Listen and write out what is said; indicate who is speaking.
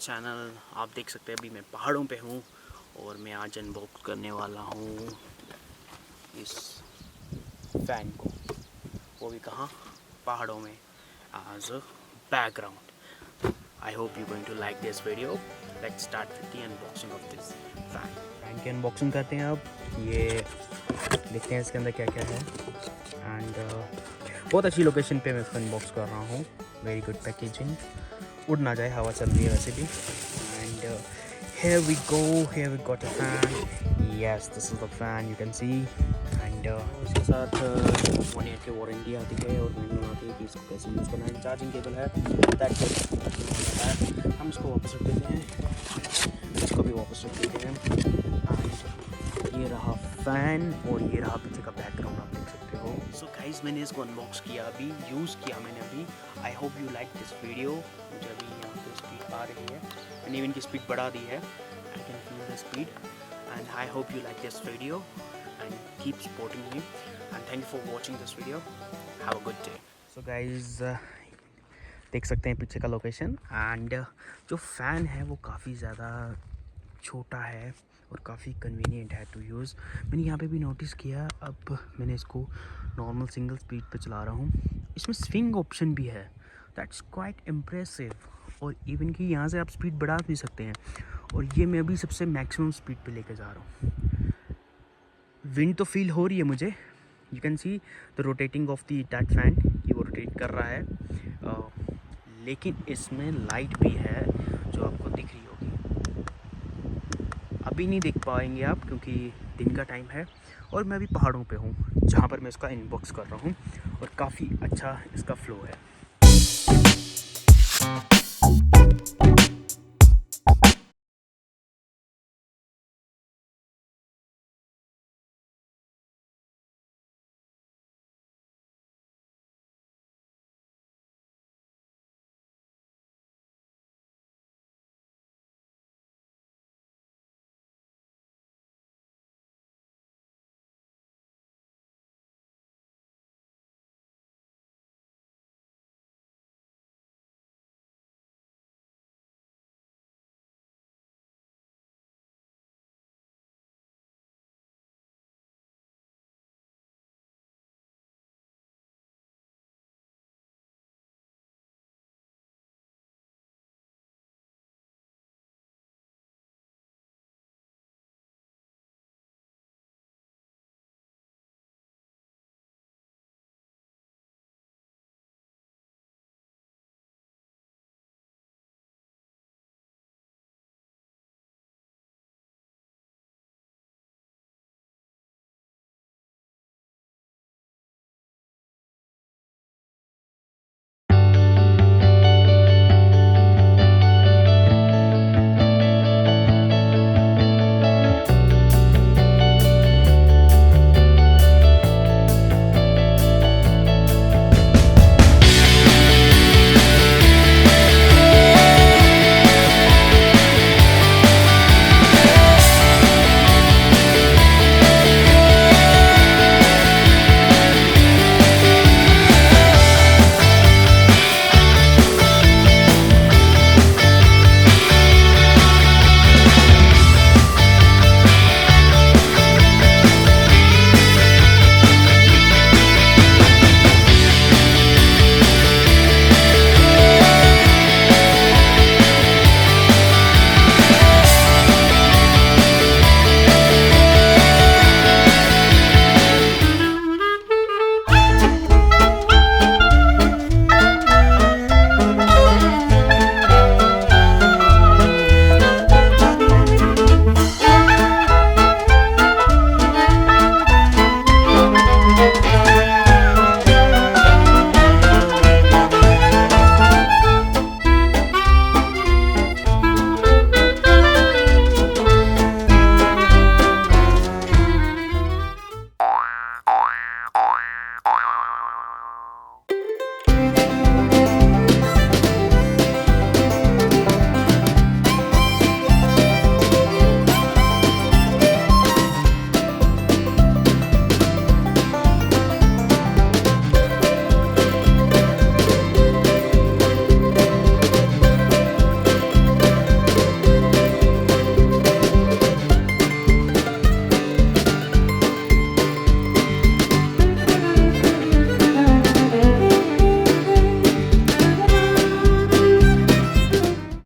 Speaker 1: Channel. आप देख सकते हैं अभी मैं पहाड़ों पे हूँ और मैं आज अनबॉक्स करने वाला हूँ इस फैन को, वो भी कहाँ, पहाड़ों में, as a background. I hope you going to like this video. Let's start with the unboxing of this fan की अनबॉक्सिंग करते हैं। अब ये देखते हैं इसके अंदर क्या क्या है। एंड बहुत अच्छी लोकेशन पे मैं इसको अनबॉक्स कर रहा हूँ। वेरी गुड पैकेजिंग, उड़ ना जाए, हवा चल रही है वैसे भी। And here we go, here we got a fan. Yes, this is the fan, you can see. And इसके साथ 1 ईयर की वारंटी आती है और मैनुअल आती है कि इसको कैसे यूज़ करना है। चार्जिंग केबल है, दैट्स इट। हम इसको वापस रख देते हैं, इसको भी वापस रख देते हैं। एंड ये रहा फ़ैन और ये रहा पीछे का बैकग्राउंड, आप देख सकते हो। सो गाइस, मैंने इसको अनबॉक्स किया, अभी यूज़ किया मैंने अभी। आई hope you like this video. मुझे अभी यहाँ पे स्पीड आ रही है, मैंने इवन की स्पीड बढ़ा दी है। I can feel the speed and I hope you like this video and keep supporting me and thank you for watching this video. Have a good day. So guys, देख सकते हैं पीछे का location. And जो fan है वो काफ़ी ज़्यादा छोटा है और काफ़ी कन्वीनियंट है टू यूज़। मैंने यहाँ पे भी नोटिस किया, अब मैंने इसको नॉर्मल सिंगल स्पीड पे चला रहा हूँ, इसमें स्विंग ऑप्शन भी है, दैट्स क्वाइट इम्प्रेसिव। और इवन कि यहाँ से आप स्पीड बढ़ा भी सकते हैं, और ये मैं अभी सबसे मैक्सिमम स्पीड पे लेके जा रहा हूँ। विंड तो फील हो रही है मुझे, you can see the rotating of the that fan, कि वो रोटेट कर रहा है। लेकिन इसमें लाइट भी है जो आपको दिख रही होगी। अभी नहीं देख पाएंगे आप क्योंकि दिन का टाइम है और मैं अभी पहाड़ों पे हूँ जहाँ पर मैं इसका अनबॉक्स कर रहा हूँ, और काफ़ी अच्छा इसका फ्लो है।